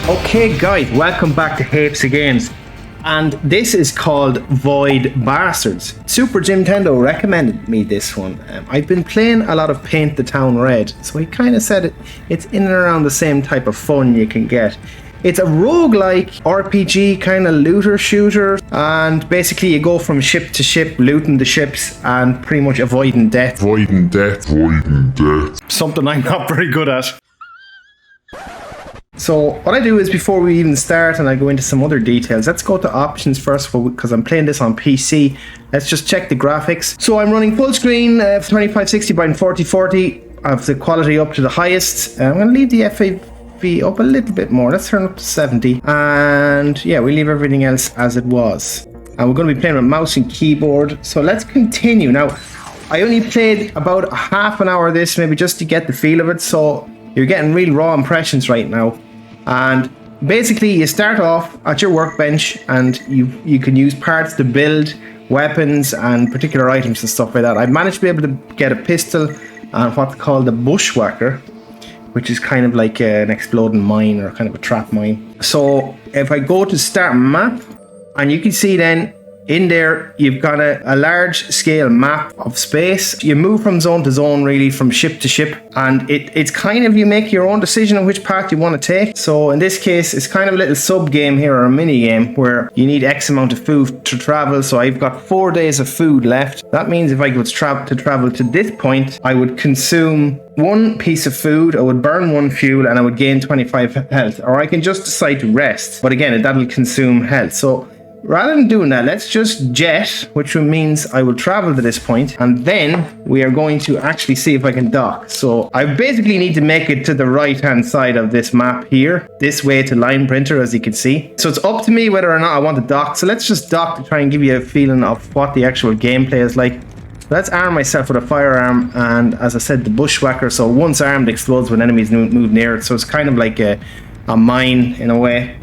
Okay guys, welcome back to Heaps of Games, and this is called Void Bastards. Super Nintendo recommended me this one. I've been playing a lot of Paint the Town Red, so he kind of said it's in and around the same type of fun you can get. It's a roguelike RPG kind of looter shooter, and basically you go from ship to ship, looting the ships and pretty much avoiding death. Avoiding death. Something I'm not very good at. So what I do is, before we even start and I go into some other details, let's go to options first, because I'm playing this on PC. Let's just check the graphics. So I'm running full screen, 2560 by 4040. I have the quality up to the highest. I'm going to leave the FAV up a little bit more. Let's turn up to 70. And yeah, we leave everything else as it was. And we're going to be playing with mouse and keyboard. So let's continue. Now, I only played about half an hour of this, maybe just to get the feel of it. So you're getting real raw impressions right now. And basically you start off at your workbench, and you can use parts to build weapons and particular items and stuff like that. I managed to be able to get a pistol and what's called a bushwhacker, which is kind of like an exploding mine or kind of a trap mine. So if I go to start map, and you can see then in there, you've got a large scale map of space. You move from zone to zone, really, from ship to ship. And it's kind of, you make your own decision on which path you want to take. So in this case, it's kind of a little sub game here, or a mini game, where you need X amount of food to travel. So I've got 4 days of food left. That means if I was to travel to this point, I would consume 1 piece of food, I would burn 1 fuel, and I would gain 25 health. Or I can just decide to rest. But again, that'll consume health. So rather than doing that, let's just jet, which means I will travel to this point, and then we are going to actually see if I can dock. So I basically need to make it to the right hand side of this map here, this way to line printer, as you can see. So it's up to me whether or not I want to dock. So let's just dock to try and give you a feeling of what the actual gameplay is like. Let's arm myself with a firearm, and as I said, the bushwhacker. So once armed, explodes when enemies move near it. So it's kind of like a mine in a way.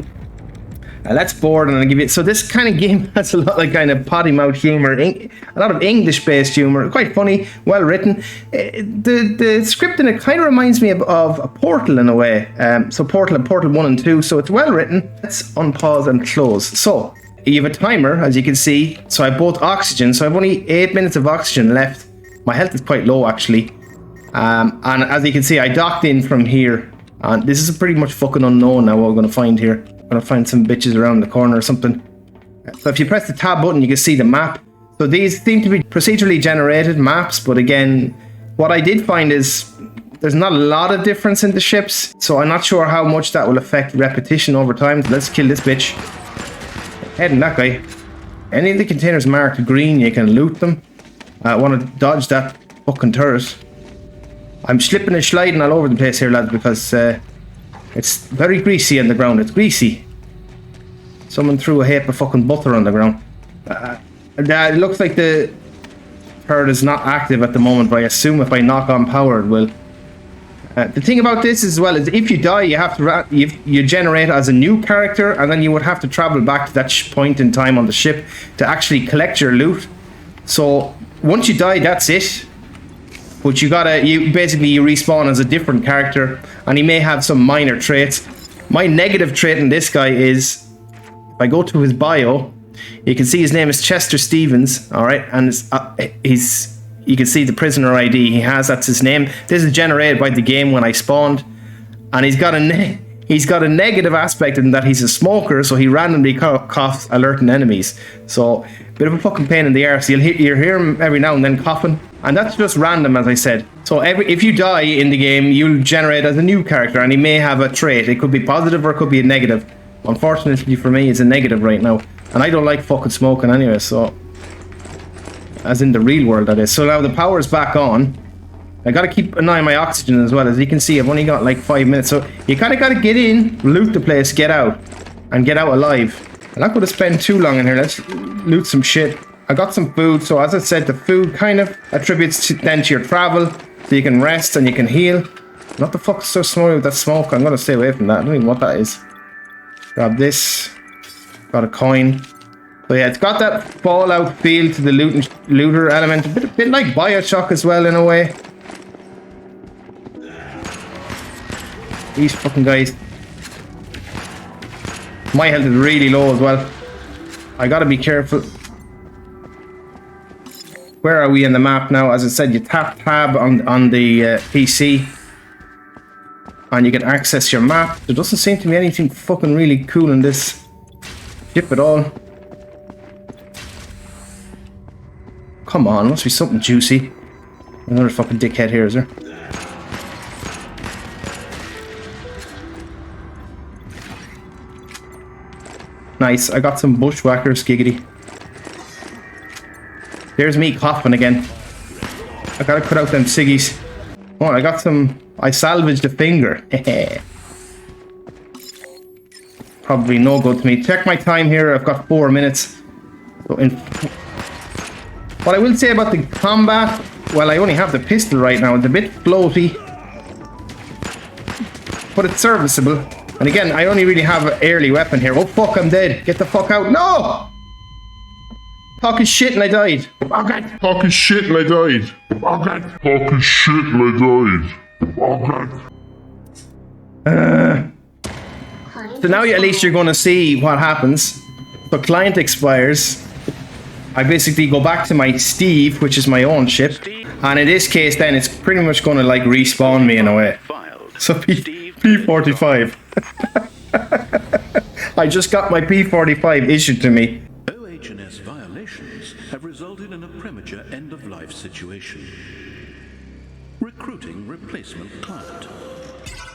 Let's board, and I'll give you. So this kind of game has a lot of kind of potty mouth humor, a lot of English-based humor, quite funny, well written. The script in it kind of reminds me of a Portal in a way. So Portal 1 and 2. So it's well written. Let's unpause and close. So you have a timer, as you can see. So I have both oxygen. So I have only 8 minutes of oxygen left. My health is quite low actually. And as you can see, I docked in from here. And this is pretty much fucking unknown now what we're going to find here. Gonna find some bitches around the corner or something. So if you press the tab button, you can see the map. So these seem to be procedurally generated maps, but again, what I did find is there's not a lot of difference in the ships, so I'm not sure how much that will affect repetition over time. So let's kill this bitch. Heading that guy. Any of the containers marked green, you can loot them. I want to dodge that fucking turret. I'm slipping and sliding all over the place here, lads, because it's very greasy on the ground. It's greasy. Someone threw a heap of fucking butter on the ground. It looks like the turret is not active at the moment, but I assume if I knock on power it will. The thing about this as well is, if you die, you have to you generate as a new character, and then you would have to travel back to that point in time on the ship to actually collect your loot. So once you die, that's it. But you basically respawn as a different character, and he may have some minor traits. My negative trait in this guy is, if I go to his bio, you can see his name is Chester Stevens, all right, and you can see the prisoner ID he has. That's his name. This is generated by the game when I spawned, and he's got a negative aspect in that he's a smoker, so he randomly coughs, alerting enemies. So bit of a fucking pain in the arse. You'll hear him every now and then coughing. And that's just random, as I said. So if you die in the game, you'll generate as a new character, and he may have a trait. It could be positive or it could be a negative. Unfortunately for me, it's a negative right now. And I don't like fucking smoking anyway, so... As in the real world, that is. So now the power's back on. I gotta keep an eye on my oxygen as well. As you can see, I've only got like 5 minutes. So you kind of gotta get in, loot the place, get out. And get out alive. I'm not gonna spend too long in here. Let's loot some shit. I got some food, so as I said, the food kind of attributes then to your travel, so you can rest and you can heal. What the fuck is so smoky with that smoke? I'm gonna stay away from that. I don't even know what that is. Grab this. Got a coin. So yeah, it's got that Fallout feel to the looter element. A bit like Bioshock as well in a way. These fucking guys. My health is really low as well. I gotta be careful. Where are we in the map now? As I said, you tap tab on the PC and you can access your map. There doesn't seem to be anything fucking really cool in this ship at all. Come on, must be something juicy. Another fucking dickhead here, is there? Nice, I got some bushwhackers, giggity. There's me coughing again. I gotta cut out them ciggies. Oh, I got some... I salvaged a finger. Probably no good to me. Check my time here. I've got 4 minutes. So what I will say about the combat... Well, I only have the pistol right now. It's a bit floaty. But it's serviceable. And again, I only really have an early weapon here. Oh, fuck, I'm dead. Get the fuck out. No! Talking shit and I died. Oh god. Talking shit and I died. Oh god. Talking shit and I died. Oh god. So now at least you're going to see what happens. The client expires. I basically go back to my Steve, which is my own ship. And in this case then it's pretty much going to like respawn me in a way. So P45. I just got my P45 issued to me. Have resulted in a premature end-of-life situation. Recruiting replacement client.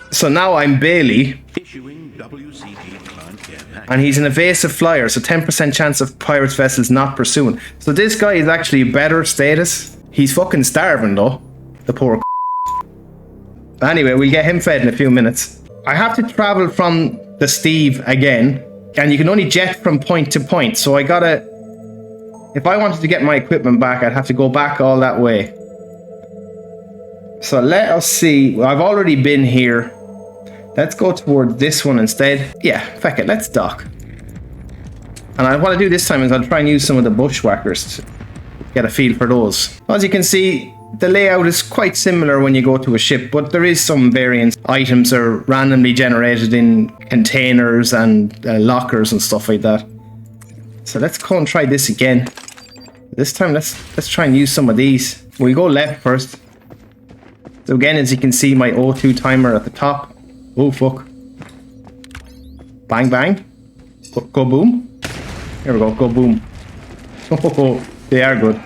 So now I'm Bailey. Issuing WCG client care package. And he's an evasive flyer, so 10% chance of pirates vessels not pursuing. So this guy is actually better status. He's fucking starving though. The poor Anyway, we'll get him fed in a few minutes. I have to travel from the Steve again. And you can only jet from point to point. So I gotta... If I wanted to get my equipment back, I'd have to go back all that way. So let us see. Well, I've already been here. Let's go toward this one instead. Yeah, fuck it, let's dock. And what I do this time is I'll try and use some of the bushwhackers to get a feel for those. As you can see, the layout is quite similar when you go to a ship, but there is some variance. Items are randomly generated in containers and lockers and stuff like that. So let's go and try this again. This time let's try and use some of these. We'll go left first. So again, as you can see, my O2 timer at the top. Oh fuck. Bang bang. Go boom. Here we go, go boom. Oh, they are good.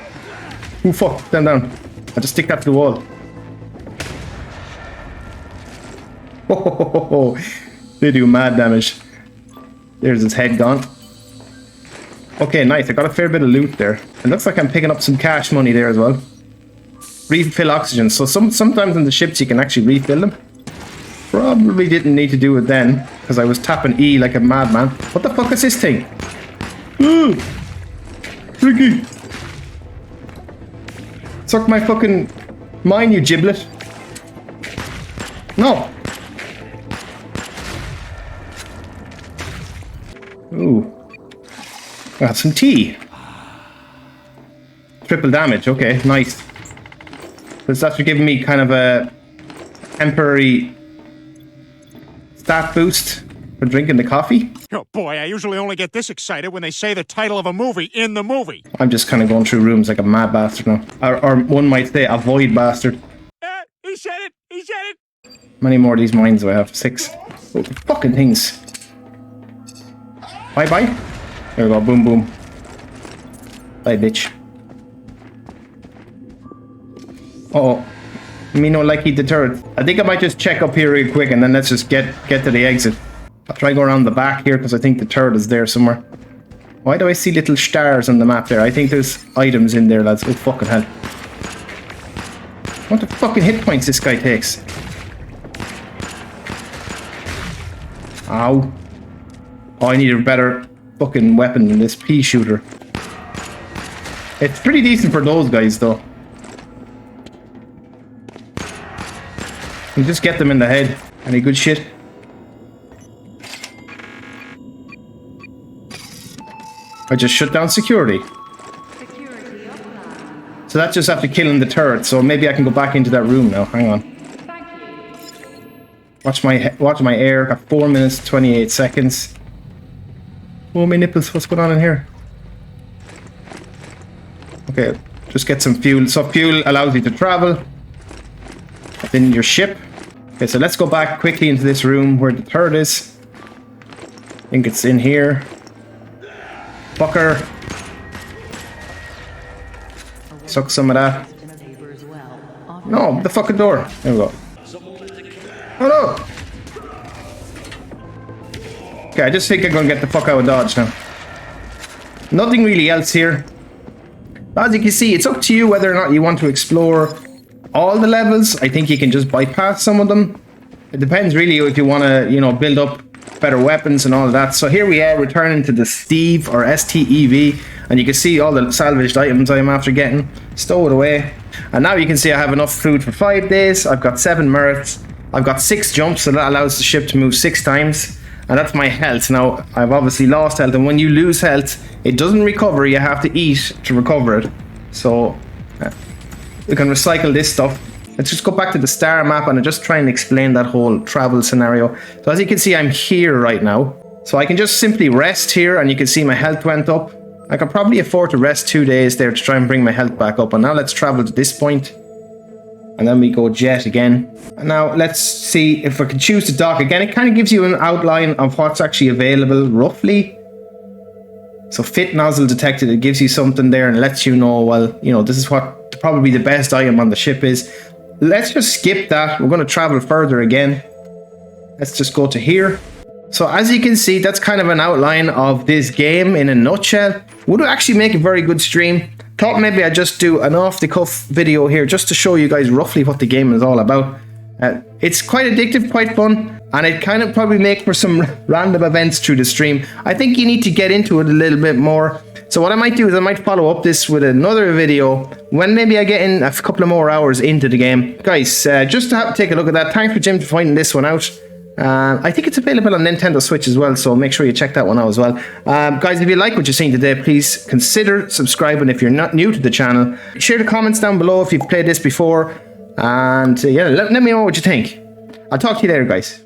Oh fuck, stand down. I'll just stick that to the wall. Oh, they do mad damage. There's his head gone. Okay, nice. I got a fair bit of loot there. It looks like I'm picking up some cash money there as well. Refill oxygen. So sometimes in the ships you can actually refill them. Probably didn't need to do it then, because I was tapping E like a madman. What the fuck is this thing? Ooh! Ricky! Suck my fucking mine, you giblet. No! Ooh. Got some tea. Triple damage, okay, nice. That's after giving me kind of a temporary stat boost for drinking the coffee. Oh boy, I usually only get this excited when they say the title of a movie in the movie. I'm just kind of going through rooms like a mad bastard now. Or one might say a void bastard. He said it! He said it! How many more of these mines do I have? 6. Oh, fucking things. Bye bye. There we go, boom boom. Bye bitch. Uh-oh. Me no likey the turret. I think I might just check up here real quick and then let's just get to the exit. I'll try and go around the back here because I think the turret is there somewhere. Why do I see little stars on the map there? I think there's items in there, lads. Oh fucking hell. What the fucking hit points this guy takes? Ow. Oh, I need a better fucking weapon than this pea shooter. It's pretty decent for those guys though. You just get them in the head. Any good shit? I just shut down security. So that's just after killing the turret, so maybe I can go back into that room now. Hang on. Watch my air. Got 4 minutes, 28 seconds. Oh, my nipples, what's going on in here? Okay, just get some fuel. So fuel allows you to travel within your ship. Okay, so let's go back quickly into this room where the turret is. I think it's in here. Fucker. Suck some of that. No, the fucking door. There we go. Oh no! Okay, I just think I'm gonna get the fuck out of Dodge now. Nothing really else here. As you can see, it's up to you whether or not you want to explore all the levels. I think you can just bypass some of them. It depends really if you want to, you know, build up better weapons and all of that. So here we are returning to the Steve or STEV, and you can see all the salvaged items I'm after getting. Stow it away. And now you can see I have enough food for 5 days. I've got 7 merits. I've got 6 jumps, so that allows the ship to move 6 times. And that's my health. Now, I've obviously lost health, and when you lose health, it doesn't recover. You have to eat to recover it. So, we can recycle this stuff. Let's just go back to the star map and just try and explain that whole travel scenario. So as you can see, I'm here right now. So I can just simply rest here, and you can see my health went up. I can probably afford to rest 2 days there to try and bring my health back up. And now let's travel to this point. And then we go jet again. And now let's see if I can choose to dock again. It kind of gives you an outline of what's actually available roughly. So fit nozzle detected, it gives you something there and lets you know, well, you know, this is what probably the best item on the ship is. Let's just skip that. We're going to travel further again. Let's just go to here. So as you can see, that's kind of an outline of this game in a nutshell. Would actually make a very good stream. Thought maybe I'd just do an off-the-cuff video here just to show you guys roughly what the game is all about. It's quite addictive, quite fun, and it kind of probably make for some random events through the stream. I think you need to get into it a little bit more. So what I might do is I might follow up this with another video when maybe I get in a couple of more hours into the game. Guys, just to take a look at that. Thanks for Jim for finding this one out. I think it's available on Nintendo Switch as well, so make sure you check that one out as well. Guys, if you like what you're seeing today, please consider subscribing if you're not new to the channel. Share the comments down below if you've played this before, and yeah, let me know what you think. I'll talk to you later, guys.